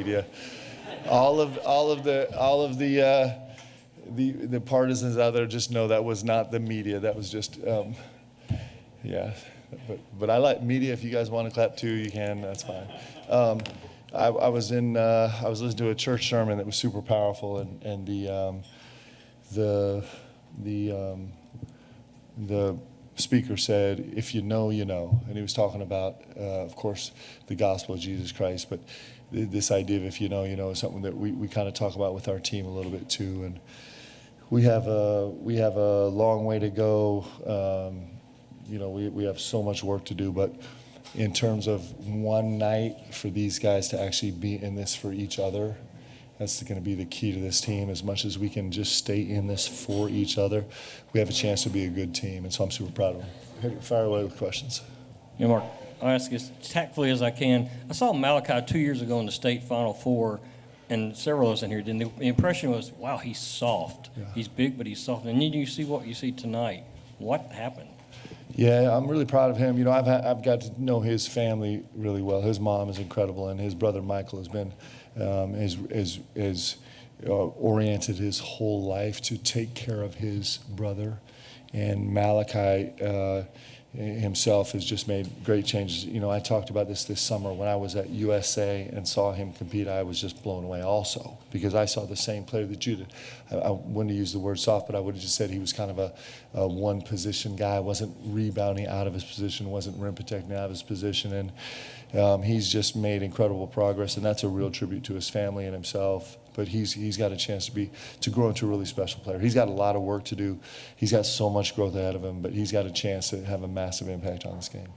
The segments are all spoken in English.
media. All of the partisans out there just know that was not the media. That was just, yeah. But I like media. If you guys want to clap too, you can. That's fine. I was listening to a church sermon that was super powerful, and the speaker said, "If you know, you know," and he was talking about, of course, the gospel of Jesus Christ, but this idea of if you know, you know, is something that we kind of talk about with our team a little bit too, and we have a long way to go. We have so much work to do, but in terms of one night for these guys to actually be in this for each other, that's going to be the key to this team. As much as we can just stay in this for each other, we have a chance to be a good team, and so I'm super proud of them. Fire away with questions. Yeah, Mark, I'll ask you as tactfully as I can. I saw Malachi 2 years ago in the state Final Four, and several of us in here did. The impression was, wow, he's soft. Yeah. He's big, but he's soft. And then you see what you see tonight. What happened? Yeah, I'm really proud of him. You know, I've got to know his family really well. His mom is incredible, and his brother Michael has been oriented his whole life to take care of his brother. And Malachi himself has just made great changes. You know, I talked about this summer when I was at USA and saw him compete. I was just blown away also, because I saw the same player that you did. I wouldn't use the word soft, but I would have just said he was kind of a one-position guy, wasn't rebounding out of his position, wasn't rim protecting out of his position, and he's just made incredible progress, and that's a real tribute to his family and himself. But he's got a chance to grow into a really special player. He's got a lot of work to do. He's got so much growth ahead of him, but he's got a chance to have a massive impact on this game.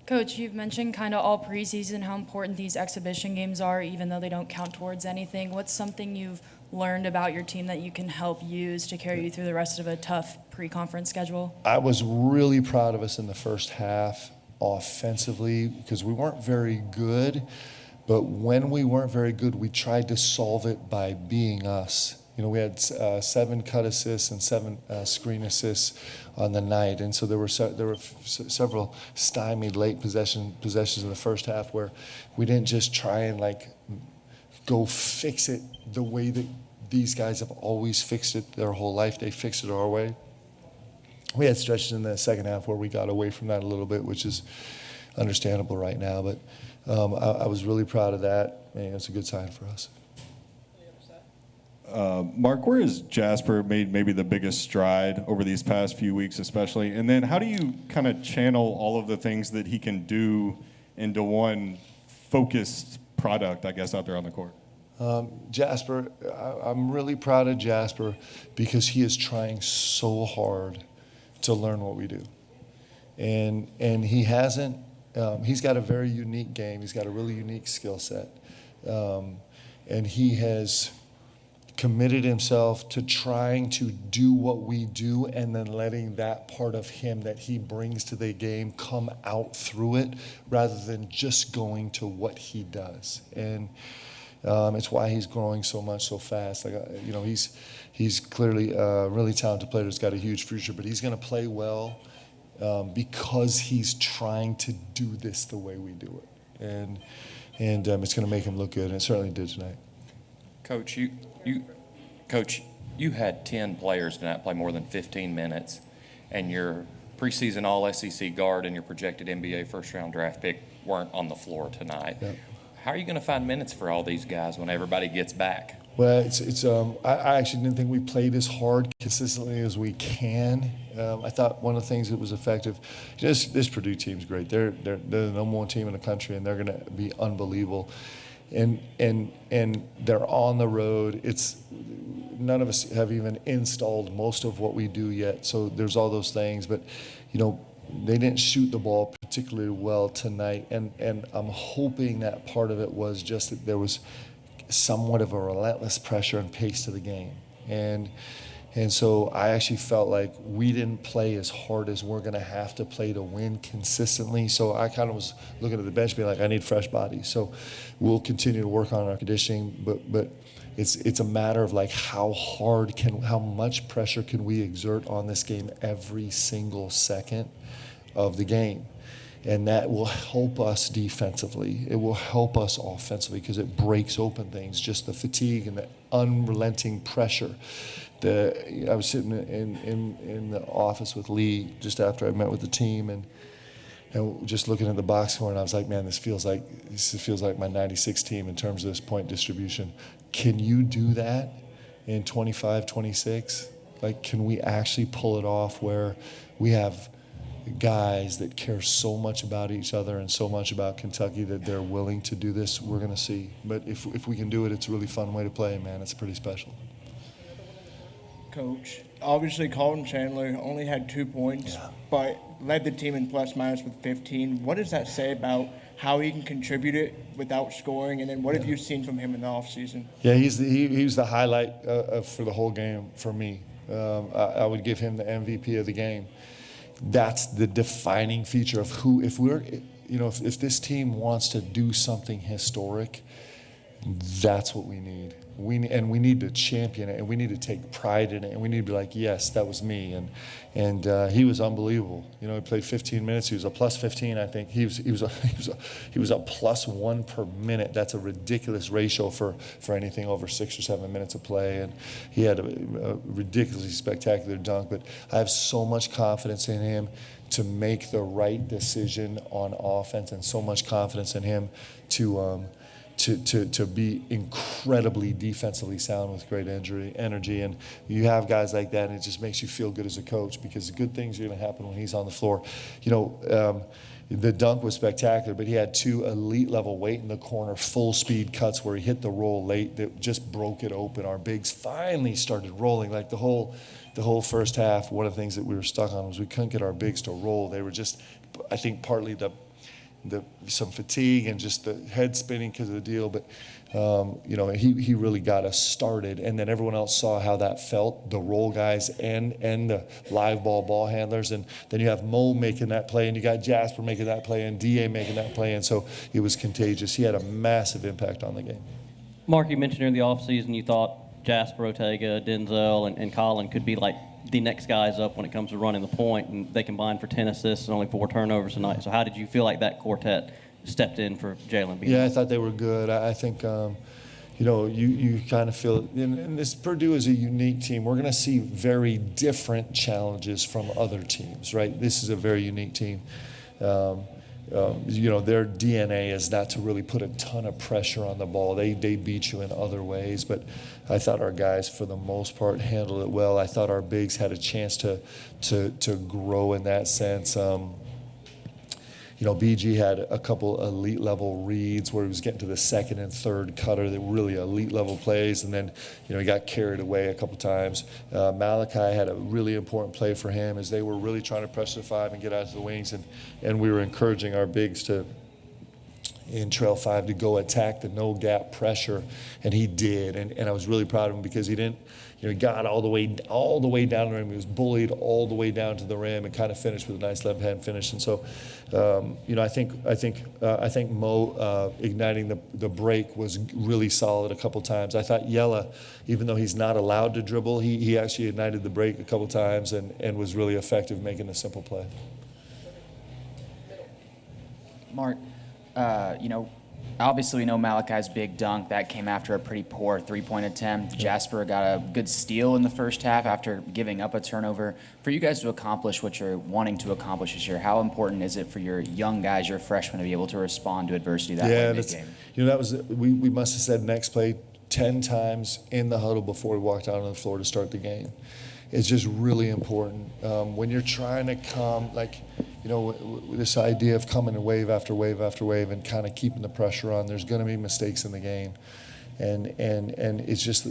Coach, you've mentioned kind of all preseason how important these exhibition games are, even though they don't count towards anything. What's something you've learned about your team that you can help use to carry you through the rest of a tough pre-conference schedule? I was really proud of us in the first half offensively, because we weren't very good. But when we weren't very good, we tried to solve it by being us. You know, we had 7 cut assists and 7 screen assists on the night, and so there were several stymied late possessions in the first half where we didn't just try and go fix it the way that these guys have always fixed it their whole life. They fixed it our way. We had stretches in the second half where we got away from that a little bit, which is understandable right now, but I was really proud of that, and it's a good sign for us. Mark, where has Jasper made maybe the biggest stride over these past few weeks especially? And then how do you kind of channel all of the things that he can do into one focused product, I guess, out there on the court? Jasper, I'm really proud of Jasper because he is trying so hard to learn what we do. And he hasn't. He's got a very unique game. He's got a really unique skill set. And he has committed himself to trying to do what we do and then letting that part of him that he brings to the game come out through it rather than just going to what he does. And it's why he's growing so much so fast. He's clearly a really talented player who's got a huge future, but he's going to play well because he's trying to do this the way we do it, and it's going to make him look good, and it certainly did tonight. Coach, you had 10 players tonight play more than 15 minutes, and your preseason All-SEC guard and your projected NBA first-round draft pick weren't on the floor tonight. Yep. How are you going to find minutes for all these guys when everybody gets back? Well, I actually didn't think we played as hard consistently as we can. I thought one of the things that was effective, this Purdue team's great. They're the number 1 team in the country, and they're going to be unbelievable. And they're on the road. None of us have even installed most of what we do yet, so there's all those things. But, they didn't shoot the ball particularly well tonight, and I'm hoping that part of it was just that there was somewhat of a relentless pressure and pace to the game. And so I actually felt like we didn't play as hard as we're going to have to play to win consistently. So I kind of was looking at the bench being like, I need fresh bodies. So we'll continue to work on our conditioning, but it's a matter of how much pressure can we exert on this game every single second of the game. And that will help us defensively. It will help us offensively because it breaks open things, just the fatigue and the unrelenting pressure. I was sitting in the office with Lee just after I met with the team and just looking at the box score, and I was like, man, this feels like my 96 team in terms of this point distribution. Can you do that in 25, 26? Like, can we actually pull it off where we have guys that care so much about each other and so much about Kentucky that they're willing to do this? We're going to see. But if we can do it, it's a really fun way to play, man. It's pretty special. Coach, obviously Colin Chandler only had 2 points, but led the team in plus-minus with 15. What does that say about how he can contribute it without scoring? And then what have you seen from him in the offseason? Yeah, he was the highlight for the whole game for me. I would give him the MVP of the game. That's the defining feature of who, if this team wants to do something historic, that's what we need. We need to champion it, and we need to take pride in it, and we need to be like, yes, that was me. And he was unbelievable. He played 15 minutes. He was a plus 15, I think. He was a plus 1 per minute. That's a ridiculous ratio for anything over 6 or 7 minutes of play. And he had a ridiculously spectacular dunk. But I have so much confidence in him to make the right decision on offense, and so much confidence in him to be incredibly defensively sound with great energy. And you have guys like that, and it just makes you feel good as a coach, because good things are going to happen when he's on the floor. The dunk was spectacular, but he had 2 elite level weight in the corner, full speed cuts where he hit the roll late that just broke it open. Our bigs finally started rolling. Like the whole first half, one of the things that we were stuck on was we couldn't get our bigs to roll. They were just, I think, partly some fatigue and just the head spinning because of the deal, but he really got us started, and then everyone else saw how that felt, the roll guys and the live ball handlers, and then you have Mo making that play, and you got Jasper making that play, and DA making that play, and so it was contagious. He had a massive impact on the game. Mark, you mentioned during the offseason you thought Jasper, Ortega, Denzel, and Colin could be like the next guys up when it comes to running the point, and they combined for 10 assists and only 4 turnovers tonight. So how did you feel like that quartet stepped in for Jalen? Yeah, I thought they were good. I think, you kind of feel, and this Purdue is a unique team. We're going to see very different challenges from other teams, right? This is a very unique team. Their DNA is not to really put a ton of pressure on the ball. They beat you in other ways, but I thought our guys, for the most part, handled it well. I thought our bigs had a chance to grow in that sense. BG had a couple elite level reads where he was getting to the second and third cutter that were really elite level plays, and then he got carried away a couple times. Malachi had a really important play for him as they were really trying to press the 5 and get out to the wings, and we were encouraging our bigs in trail 5 to go attack the no gap pressure, and he did, and I was really proud of him because he didn't. He got all the way down the rim. He was bullied all the way down to the rim and kind of finished with a nice left hand finish. And so, I think Mo igniting the break was really solid a couple times. I thought Yella, even though he's not allowed to dribble, he actually ignited the break a couple times and was really effective making a simple play. Mark, obviously we know Malachi's big dunk. That came after a pretty poor 3-point attempt. Jasper got a good steal in the first half after giving up a turnover. For you guys to accomplish what you're wanting to accomplish this year, how important is it for your young guys, your freshmen, to be able to respond to adversity that way mid-game? That was we must have said next play 10 times in the huddle before we walked out on the floor to start the game. It's just really important when you're trying to come, this idea of coming in wave after wave after wave and kind of keeping the pressure on. There's going to be mistakes in the game, and it's just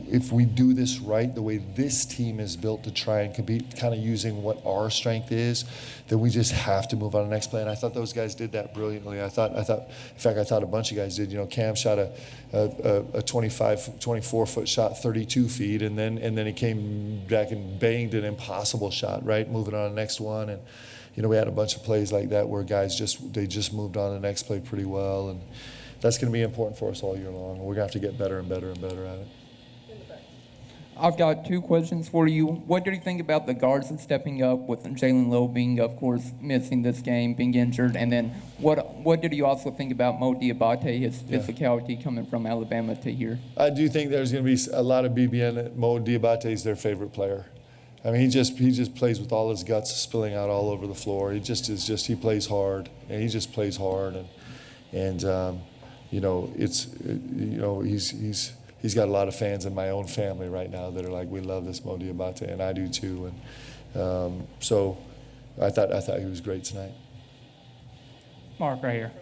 if we do this right, the way this team is built to try and compete, kind of using what our strength is, then we just have to move on to the next play. And I thought those guys did that brilliantly. I thought a bunch of guys did. Cam shot a 24 foot shot 32 feet, and then he came back and banged an impossible shot, right? Moving on to the next one. And, we had a bunch of plays like that where guys just moved on to the next play pretty well. And that's going to be important for us all year long. We're going to have to get better and better and better at it. I've got two questions for you. What did you think about the guards and stepping up with Jalen Lowe being, of course, missing this game, being injured? And then what did you also think about Mo Diabate, his physicality coming from Alabama to here? I do think there's going to be a lot of BBN. Mo Diabate is their favorite player. I mean, he just plays with all his guts spilling out all over the floor. He plays hard, and he just plays hard, and you know, he's got a lot of fans in my own family right now that are like, we love this Mo Diabate, and I do too, and so I thought he was great tonight. Mark, right here.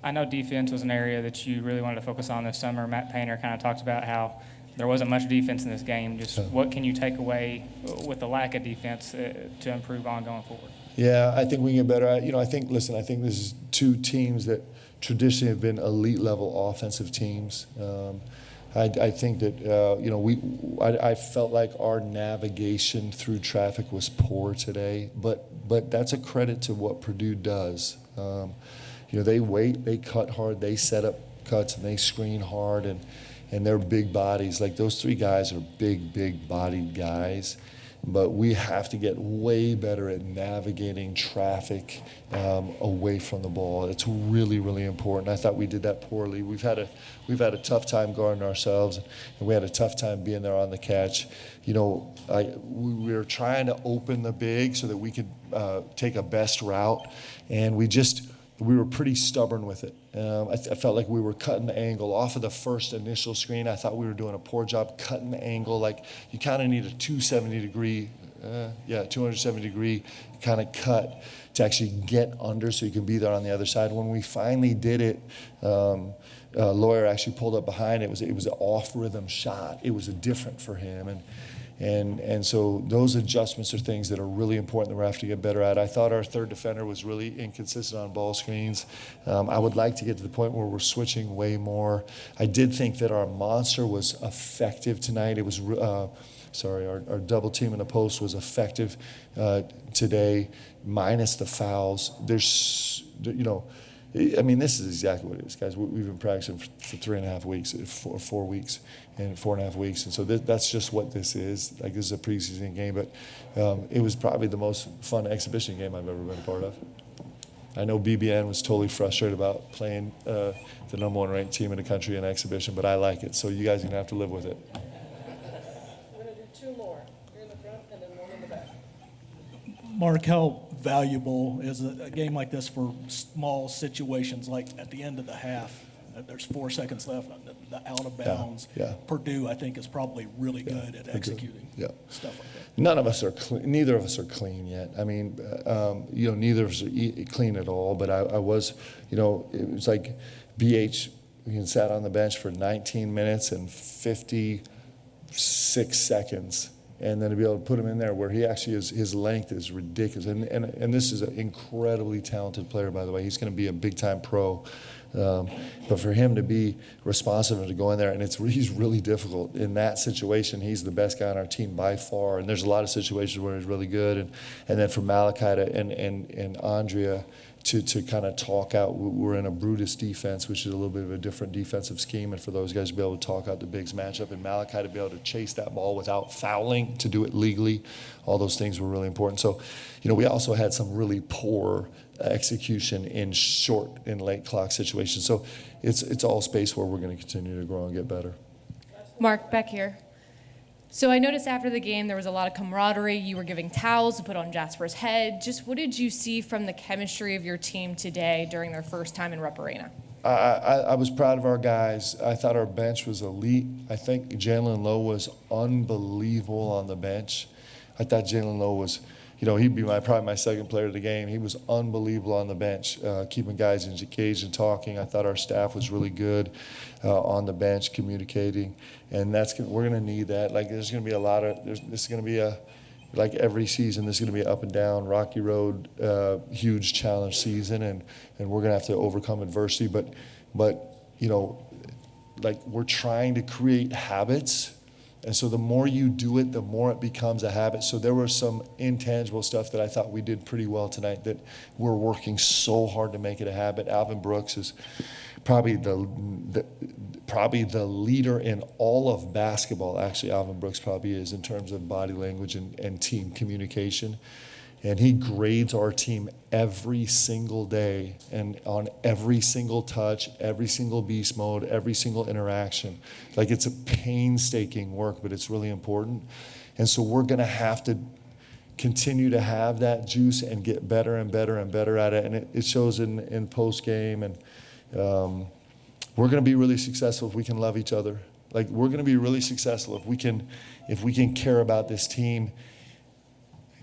I know defense was an area that you really wanted to focus on this summer. Matt Painter kind of talked about how there wasn't much defense in this game. Just what can you take away with the lack of defense to improve on going forward? Yeah, I think we can get better. I think this is two teams that traditionally have been elite level offensive teams. I think that I felt like our navigation through traffic was poor today, but that's a credit to what Purdue does. They wait, they cut hard, they set up cuts, and they screen hard, and they're big bodies. Like those three guys are big bodied guys. But we have to get way better at navigating traffic away from the ball. It's really, really important. I thought we did that poorly. We've had a tough time guarding ourselves, and we had a tough time being there on the catch. We were trying to open the big so that we could take a best route, and we were pretty stubborn with it. I felt like we were cutting the angle off of the first initial screen. I thought we were doing a poor job cutting the angle. Like you kind of need a 270 degree kind of cut to actually get under so you can be there on the other side. When we finally did it, Lawyer actually pulled up behind. It was an off rhythm shot. It was different for him, and so those adjustments are things that are really important that we have to get better at. I thought our third defender was really inconsistent on ball screens. I would like to get to the point where we're switching way more. I did think that our monster was effective tonight. It was, our double team in the post was effective today, minus the fouls. This is exactly what it is, guys. We've been practicing for 3.5 weeks, 4 weeks, and 4.5 weeks. And so that's just what this is. Like, this is a preseason game, but it was probably the most fun exhibition game I've ever been a part of. I know BBN was totally frustrated about playing the number 1 ranked team in the country in exhibition, but I like it. So you guys are going to have to live with it. We're going to do 2 more. Here in the front and then 1 in the back. Mark, how valuable is a game like this for small situations, like at the end of the half? There's 4 seconds left, the out of bounds. Yeah. Purdue, I think, is probably really good at executing stuff like that. Neither of us are clean yet. I mean, neither of us are clean at all. But I was, it was like BH sat on the bench for 19 minutes and 56 seconds. And then to be able to put him in there where he actually is, his length is ridiculous. And this is an incredibly talented player, by the way. He's going to be a big-time pro. But for him to be responsive and to go in there, and he's really difficult. In that situation, he's the best guy on our team by far. And there's a lot of situations where he's really good. And then for Malachi and Andrea to kind of talk out, we're in a Brutus defense, which is a little bit of a different defensive scheme. And for those guys to be able to talk out the bigs matchup, and Malachi to be able to chase that ball without fouling, to do it legally, all those things were really important. So, we also had some really poor execution in short and late clock situations. So it's all space where we're going to continue to grow and get better. Mark, back here. So I noticed after the game there was a lot of camaraderie. You were giving towels to put on Jasper's head. Just what did you see from the chemistry of your team today during their first time in Rupp Arena? I was proud of our guys. I thought our bench was elite. I think Jalen Lowe was unbelievable on the bench. I thought Jalen Lowe was, he'd be probably my second player of the game. He was unbelievable on the bench, keeping guys engaged and talking. I thought our staff was really good on the bench, communicating, and we're going to need that. Like, there's going to be this is going to be like every season, this is going to be up and down, rocky road, huge challenge season, and we're going to have to overcome adversity. But we're trying to create habits. And so the more you do it, the more it becomes a habit. So there was some intangible stuff that I thought we did pretty well tonight that we're working so hard to make it a habit. Alvin Brooks is probably probably the leader in all of basketball. Actually, Alvin Brooks probably is in terms of body language and team communication. And he grades our team every single day and on every single touch, every single beast mode, every single interaction. Like, it's a painstaking work, but it's really important. And so we're going to have to continue to have that juice and get better and better and better at it. And it shows in post game. And we're going to be really successful if we can love each other. Like, we're going to be really successful if we can care about this team.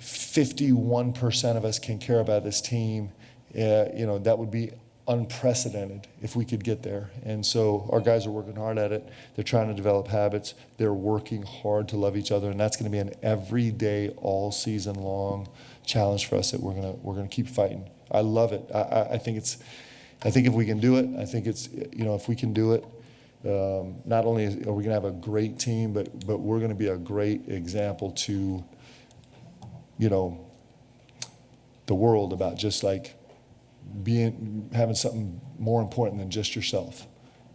51% of us can care about this team. That would be unprecedented if we could get there. And so our guys are working hard at it. They're trying to develop habits. They're working hard to love each other, and that's going to be an everyday, all season long challenge for us that we're gonna keep fighting. I love it. I think if we can do it, if we can do it, not only are we gonna have a great team, but we're gonna be a great example to the world about just like having something more important than just yourself.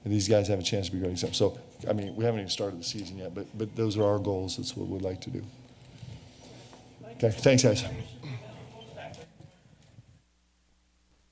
And these guys have a chance to be great examples. So, I mean, we haven't even started the season yet, but those are our goals. That's what we'd like to do. Okay, thanks, guys.